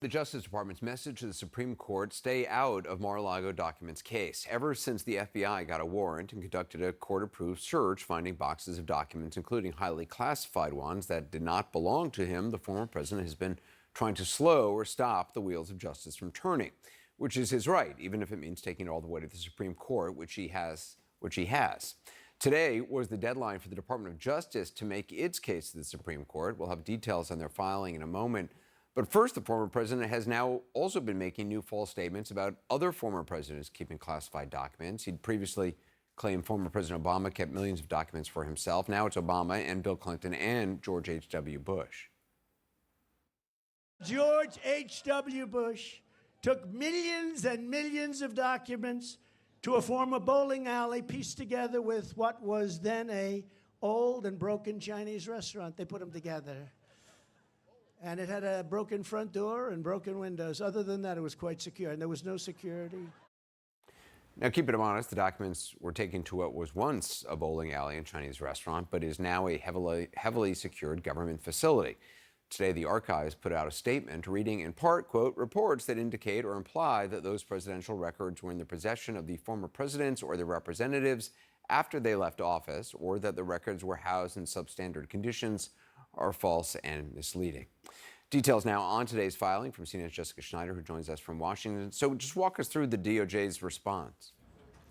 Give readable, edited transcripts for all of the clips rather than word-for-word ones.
The Justice Department's message to the Supreme Court: stay out of Mar-a-Lago documents case. Ever since the FBI got a warrant and conducted a court-approved search, finding boxes of documents, including highly classified ones that did not belong to him, the former president has been trying to slow or stop the wheels of justice from turning, which is his right, even if it means taking it all the way to the Supreme Court, which he has. Today was the deadline for the Department of Justice to make its case to the Supreme Court. We'll have details on their filing in a moment. But first, the former president has now also been making new false statements about other former presidents keeping classified documents. He'd previously claimed former President Obama kept millions of documents for himself. Now it's Obama and Bill Clinton and George H.W. Bush. George H.W. Bush took millions and millions of documents to a former bowling alley pieced together with what was then a old and broken Chinese restaurant. They put them together. And it had a broken front door and broken windows. Other than that, it was quite secure, and there was no security. Now, keeping them honest, the documents were taken to what was once a bowling alley and Chinese restaurant, but is now a heavily secured government facility. Today, the archives put out a statement reading in part, quote, reports that indicate or imply that those presidential records were in the possession of the former presidents or their representatives after they left office, or that the records were housed in substandard conditions, are false and misleading. Details now on today's filing from CNN's Jessica Schneider, who joins us from Washington. So just walk us through the DOJ's response.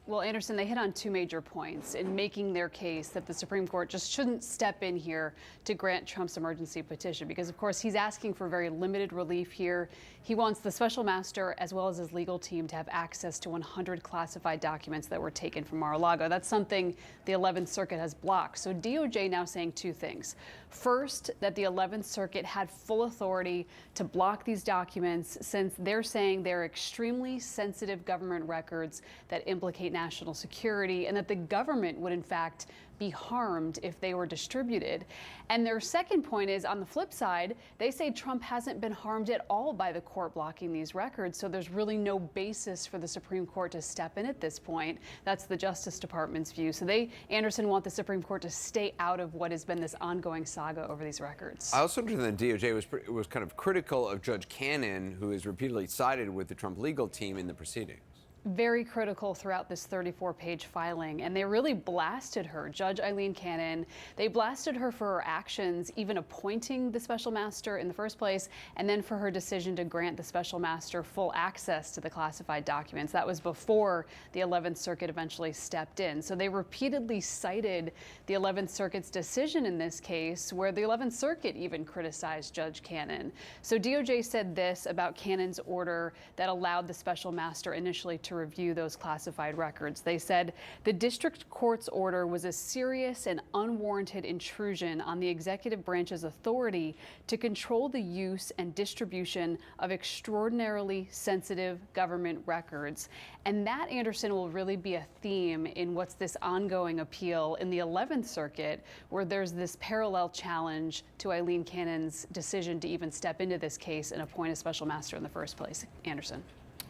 Well, Anderson, they hit on two major points in making their case that the Supreme Court just shouldn't step in here to grant Trump's emergency petition, because, of course, he's asking for very limited relief here. He wants the special master as well as his legal team to have access to 100 classified documents that were taken from Mar-a-Lago. That's something the 11th Circuit has blocked. So DOJ now saying two things. First, that the 11th Circuit had full authority to block these documents since they're saying they're extremely sensitive government records that implicate national security, and that the government would in fact be harmed if they were distributed. And their second point is, on the flip side, they say Trump hasn't been harmed at all by the court blocking these records, so there's really no basis for the Supreme Court to step in at this point. That's the Justice Department's view. So they, Anderson, want the Supreme Court to stay out of what has been this ongoing saga over these records. I also understand the DOJ was kind of critical of Judge Cannon, who has repeatedly sided with the Trump legal team in the proceedings. Very critical throughout this 34-page filing, and they really blasted her, Judge Aileen Cannon. They blasted her for her actions, even appointing the special master in the first place, and then for her decision to grant the special master full access to the classified documents. That was before the 11th Circuit eventually stepped in. So they repeatedly cited the 11th Circuit's decision in this case, where the 11th Circuit even criticized Judge Cannon. So DOJ said this about Cannon's order that allowed the special master initially to review those classified records. They said the district court's order was a serious and unwarranted intrusion on the executive branch's authority to control the use and distribution of extraordinarily sensitive government records. And that, Anderson, will really be a theme in what's this ongoing appeal in the 11th Circuit, where there's this parallel challenge to Aileen Cannon's decision to even step into this case and appoint a special master in the first place. Anderson.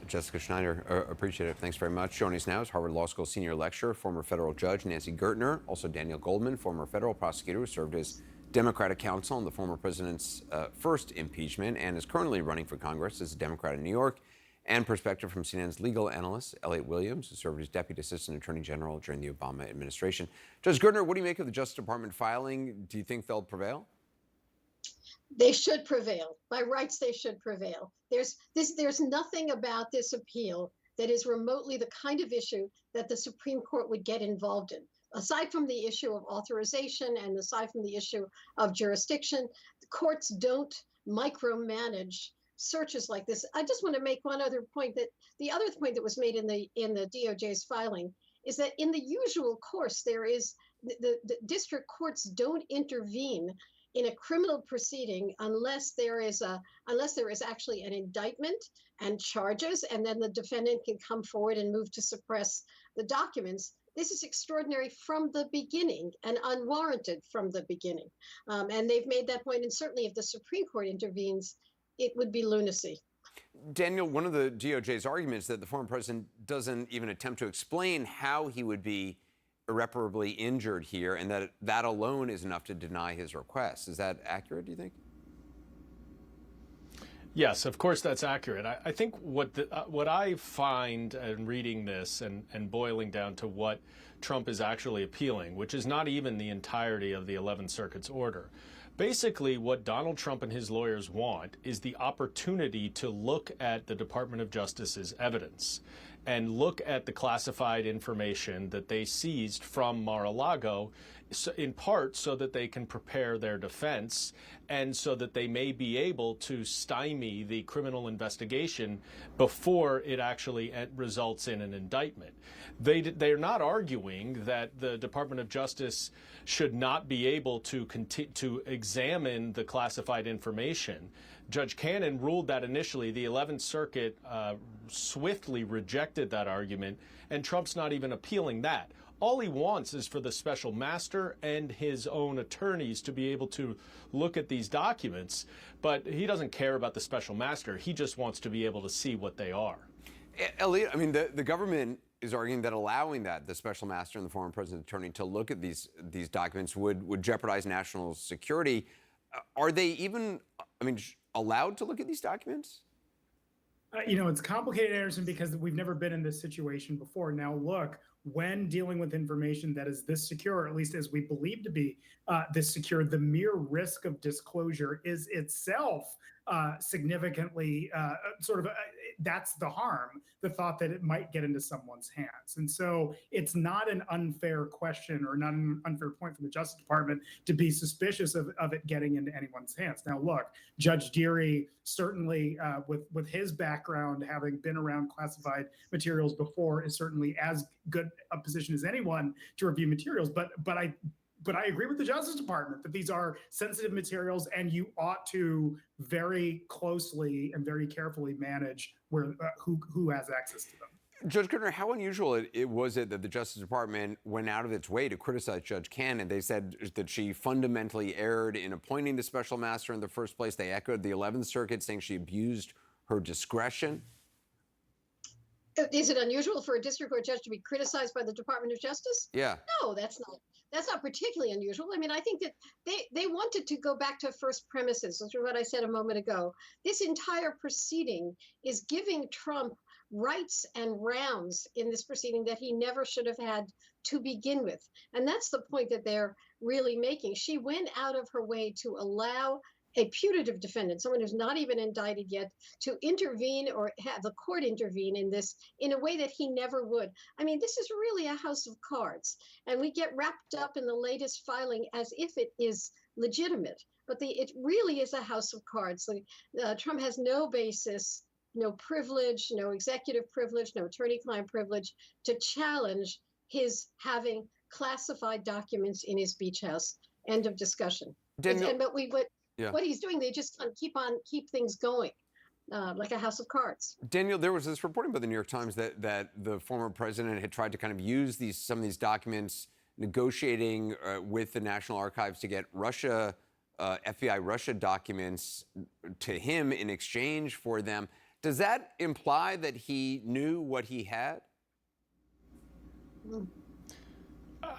Jessica Schneider, appreciate it. Thanks very much. Joining us now is Harvard Law School senior lecturer, former federal judge Nancy Gertner, also Daniel Goldman, former federal prosecutor who served as Democratic counsel in the former president's first impeachment and is currently running for Congress as a Democrat in New York, and perspective from CNN's legal analyst, Elliot Williams, who served as Deputy Assistant Attorney General during the Obama administration. Judge Gertner, what do you make of the Justice Department filing? Do you think they'll prevail? They should prevail. By rights, they should prevail. There's nothing about this appeal that is remotely the kind of issue that the Supreme Court would get involved in. Aside from the issue of authorization and aside from the issue of jurisdiction, the courts don't micromanage searches like this. I just want to make one other point, that the other point that was made in the DOJ's filing is that in the usual course, there is the district courts don't intervene in a criminal proceeding unless there is actually an indictment and charges, and then the defendant can come forward and move to suppress the documents. This is extraordinary from the beginning and unwarranted from the beginning. And they've made that point, and certainly if the Supreme Court intervenes, it would be lunacy. Daniel, one of the DOJ's arguments is that the former president doesn't even attempt to explain how he would be irreparably injured here, and that alone is enough to deny his request. Is that accurate, do you think? Yes, of course that's accurate. I think what I find in reading this and boiling down to what Trump is actually appealing, which is not even the entirety of the 11th Circuit's order. Basically, what Donald Trump and his lawyers want is the opportunity to look at the Department of Justice's evidence and look at the classified information that they seized from Mar-a-Lago, in part so that they can prepare their defense and so that they may be able to stymie the criminal investigation before it actually results in an indictment. They're not arguing that the Department of Justice should not be able to examine the classified information. Judge Cannon ruled that initially. The 11th Circuit swiftly rejected that argument, and Trump's not even appealing that. All he wants is for the special master and his own attorneys to be able to look at these documents, but he doesn't care about the special master. He just wants to be able to see what they are. Elliot, I mean, the government is arguing that allowing the special master and the former president's attorney to look at these documents would jeopardize national security. Are they even, allowed to look at these documents? It's complicated, Anderson, because we've never been in this situation before. Now, look, when dealing with information that is this secure, or at least as we believe to be this secure, the mere risk of disclosure is itself significantly that's the harm, the thought that it might get into someone's hands. And so it's not an unfair question or not an unfair point from the Justice Department to be suspicious of it getting into anyone's hands. Now, look, Judge Dearie, certainly with his background, having been around classified materials before, is certainly as good a position as anyone to review materials. But I agree with the Justice Department that these are sensitive materials, and you ought to very closely and very carefully manage who has access to them. Judge Gertner, how unusual was it that the Justice Department went out of its way to criticize Judge Cannon? They said that she fundamentally erred in appointing the special master in the first place. They echoed the 11th Circuit, saying she abused her discretion. Is it unusual for a district court judge to be criticized by the Department of Justice? Yeah. No, that's not particularly unusual. I mean, I think that they wanted to go back to first premises, which is what I said a moment ago. This entire proceeding is giving Trump rights and rounds in this proceeding that he never should have had to begin with. And that's the point that they're really making. She went out of her way to allow a putative defendant, someone who's not even indicted yet, to intervene or have the court intervene in this in a way that he never would. I mean, this is really a house of cards, and we get wrapped up in the latest filing as if it is legitimate, but it really is a house of cards. Trump has no basis, no privilege, no executive privilege, no attorney-client privilege to challenge his having classified documents in his beach house. End of discussion. What he's doing, they just keep things going, like a house of cards. Daniel, there was this reporting by the New York Times that the former president had tried to kind of use some of these documents, negotiating with the National Archives to get FBI Russia documents to him in exchange for them. Does that imply that he knew what he had?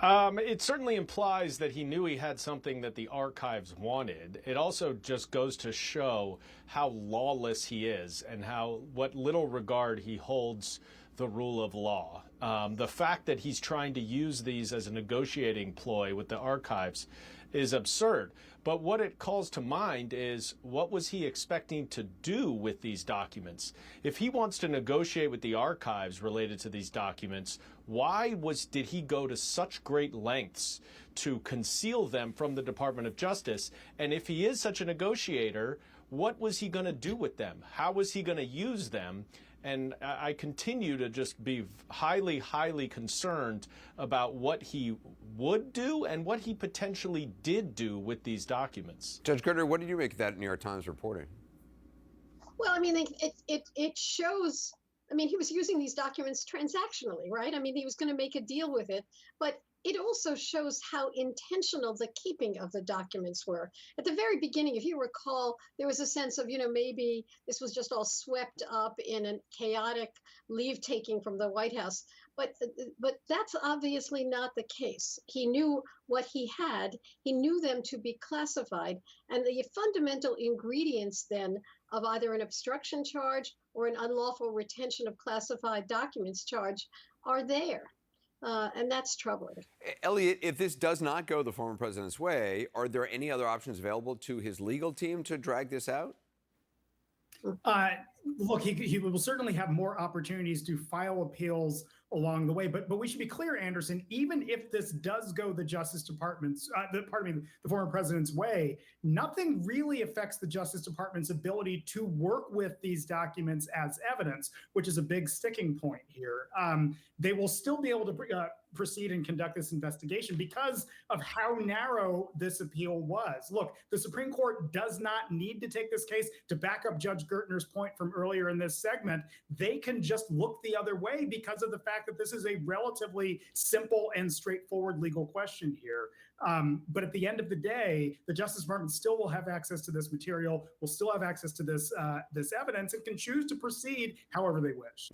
It certainly implies that he knew he had something that the archives wanted. It also just goes to show how lawless he is and what little regard he holds the rule of law. The fact that he's trying to use these as a negotiating ploy with the archives is absurd. But what it calls to mind is, what was he expecting to do with these documents? If he wants to negotiate with the archives related to these documents, why did he go to such great lengths to conceal them from the Department of Justice? And if he is such a negotiator, what was he going to do with them? How was he going to use them? And I continue to just be highly, highly concerned about what he would do and what he potentially did do with these documents. Judge Gertner, what did you make of that New York Times reporting? Well, I mean, it shows, I mean, he was using these documents transactionally, right? I mean, he was going to make a deal with it, but it also shows how intentional the keeping of the documents were. At the very beginning, if you recall, there was a sense of, maybe this was just all swept up in a chaotic leave taking from the White House. But that's obviously not the case. He knew what he had. He knew them to be classified. And the fundamental ingredients then of either an obstruction charge or an unlawful retention of classified documents charge are there. And that's troubling. Elliot, if this does not go the former president's way, are there any other options available to his legal team to drag this out? Look, he will certainly have more opportunities to file appeals along the way. But we should be clear, Anderson, even if this does go the Justice Department's, the former president's way, nothing really affects the Justice Department's ability to work with these documents as evidence, which is a big sticking point here. They will still be able to proceed and conduct this investigation because of how narrow this appeal was. Look, the Supreme Court does not need to take this case. To back up Judge Gertner's point from earlier in this segment, they can just look the other way because of the fact that this is a relatively simple and straightforward legal question here. But at the end of the day, the Justice Department still will have access to this material, will still have access to this evidence, and can choose to proceed however they wish.